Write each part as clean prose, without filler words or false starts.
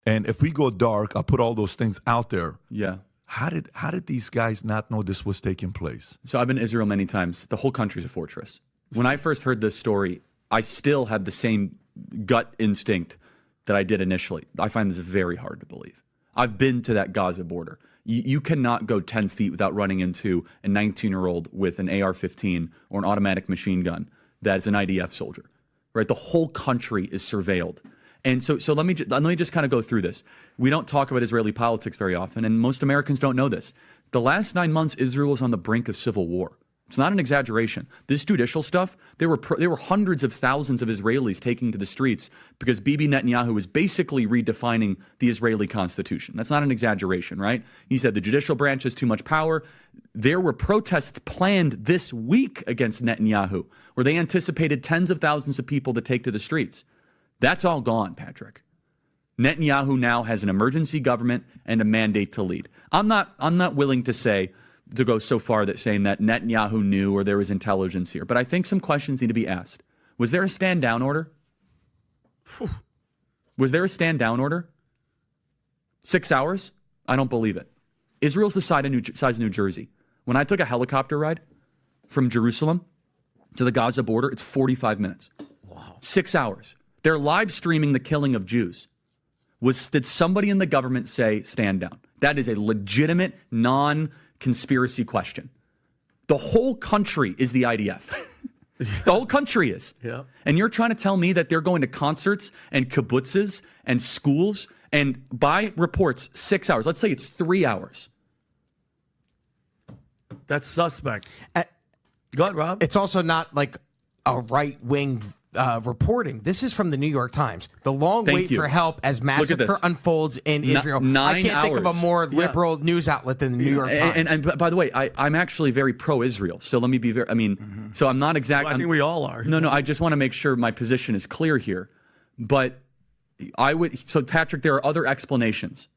And if we go dark, I'll put all those things out there. Yeah. How did these guys not know this was taking place? So I've been to Israel many times. The whole country's a fortress. When I first heard this story, I still have the same gut instinct that I did initially. I find this very hard to believe. I've been to that Gaza border. You cannot go 10 feet without running into a 19-year-old with an AR-15 or an automatic machine gun that's an IDF soldier, right? The whole country is surveilled. And so let me just kind of go through this. We don't talk about Israeli politics very often, and most Americans don't know this. The last 9 months, Israel was on the brink of civil war. It's not an exaggeration. This judicial stuff, there were hundreds of thousands of Israelis taking to the streets because Bibi Netanyahu was basically redefining the Israeli constitution. That's not an exaggeration, right? He said the judicial branch has too much power. There were protests planned this week against Netanyahu, where they anticipated tens of thousands of people to take to the streets. That's all gone, Patrick. Netanyahu now has an emergency government and a mandate to lead. I'm not willing to go so far that saying that Netanyahu knew or there was intelligence here, but I think some questions need to be asked. Was there a stand down order? Was there a stand down order? 6 hours? I don't believe it. Israel's the size of New Jersey. When I took a helicopter ride from Jerusalem to the Gaza border, it's 45 minutes. Wow. 6 hours. They're live streaming the killing of Jews. Did somebody in the government say stand down? That is a legitimate, non-conspiracy question. The whole country is the IDF. The whole country is. Yeah. And you're trying to tell me that they're going to concerts and kibbutzes and schools and by reports 6 hours. Let's say it's 3 hours. That's suspect. Go ahead, Rob. It's also not like a right-wing reporting. This is from the New York Times. The long wait for help as massacre unfolds in Israel. 9 I can't think of a hours. more liberal news outlet than the New York Times. And by the way, I'm actually very pro-Israel. So let me be very, so I'm not exactly. Well, I think we all are. No, I just want to make sure my position is clear here. But so Patrick, there are other explanations.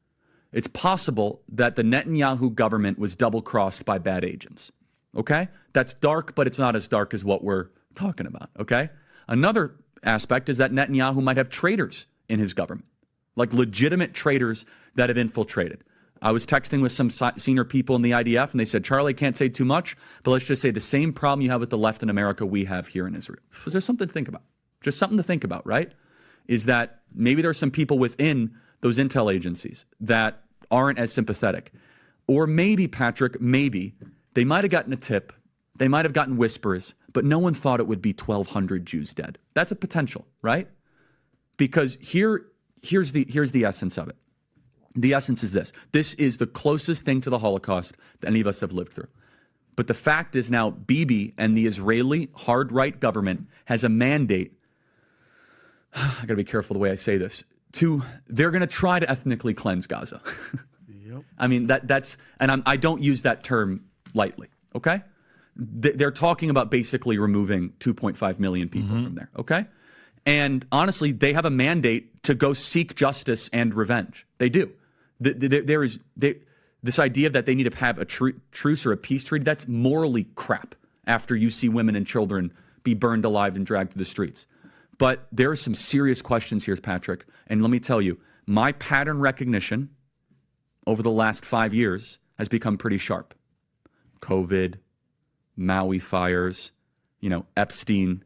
It's possible that the Netanyahu government was double-crossed by bad agents. Okay? That's dark, but it's not as dark as what we're talking about. Okay? Another aspect is that Netanyahu might have traitors in his government, like legitimate traitors that have infiltrated. I was texting with some senior people in the IDF, and they said, Charlie, I can't say too much, but let's just say the same problem you have with the left in America, we have here in Israel. So there's something to think about. Just something to think about, right? Is that maybe there's some people within those intel agencies that aren't as sympathetic. Or maybe, Patrick, maybe they might have gotten a tip, they might have gotten whispers, but no one thought it would be 1,200 Jews dead. That's a potential, right? Because here's the essence of it. The essence is this. This is the closest thing to the Holocaust that any of us have lived through. But the fact is now Bibi and the Israeli hard-right government has a mandate. I got to be careful the way I say this. They're going to try to ethnically cleanse Gaza. Yep. I mean, I don't use that term lightly, okay? They're talking about basically removing 2.5 million people from there, okay? And honestly, they have a mandate to go seek justice and revenge. They do. This idea that they need to have a truce or a peace treaty, that's morally crap after you see women and children be burned alive and dragged to the streets. But there are some serious questions here, Patrick. And let me tell you, my pattern recognition over the last 5 years has become pretty sharp. COVID, Maui fires, Epstein.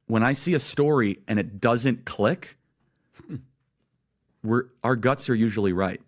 When I see a story and it doesn't click, our guts are usually right.